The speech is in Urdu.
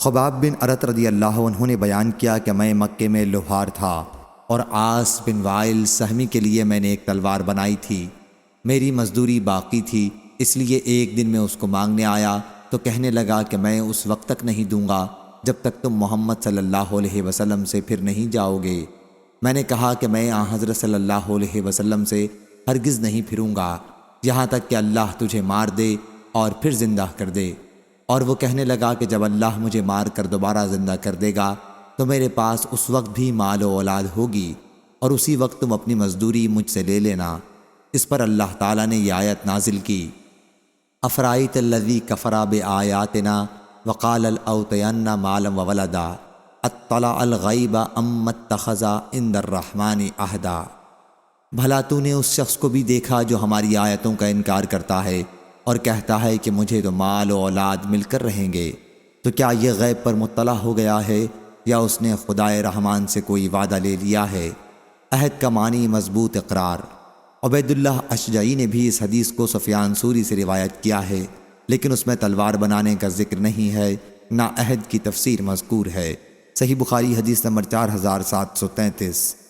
خباب بن ارت رضی اللہ عنہ نے بیان کیا کہ میں مکے میں لوہار تھا اور عاص بن وائل سہمی کے لیے میں نے ایک تلوار بنائی تھی۔ میری مزدوری باقی تھی، اس لیے ایک دن میں اس کو مانگنے آیا تو کہنے لگا کہ میں اس وقت تک نہیں دوں گا جب تک تم محمد صلی اللہ علیہ وسلم سے پھر نہیں جاؤ گے۔ میں نے کہا کہ میں حضرت صلی اللہ علیہ وسلم سے ہرگز نہیں پھروں گا یہاں تک کہ اللہ تجھے مار دے اور پھر زندہ کر دے۔ اور وہ کہنے لگا کہ جب اللہ مجھے مار کر دوبارہ زندہ کر دے گا تو میرے پاس اس وقت بھی مال و اولاد ہوگی اور اسی وقت تم اپنی مزدوری مجھ سے لے لینا۔ اس پر اللہ تعالیٰ نے یہ آیت نازل کی، افرائیت الذی کفر بآیاتنا وقال لأوتین مالا وولدا اطلع الغیب ام اتخذ عند الرحمن عہدا۔ بھلا تو نے اس شخص کو بھی دیکھا جو ہماری آیتوں کا انکار کرتا ہے اور کہتا ہے کہ مجھے تو مال و اولاد مل کر رہیں گے، تو کیا یہ غیب پر مطلع ہو گیا ہے یا اس نے خدائے رحمان سے کوئی وعدہ لے لیا ہے؟ عہد کا معنی مضبوط اقرار۔ عبید اللہ اشجعی نے بھی اس حدیث کو سفیان ثوری سے روایت کیا ہے، لیکن اس میں تلوار بنانے کا ذکر نہیں ہے، نہ عہد کی تفسیر مذکور ہے۔ صحیح بخاری حدیث نمبر 4733۔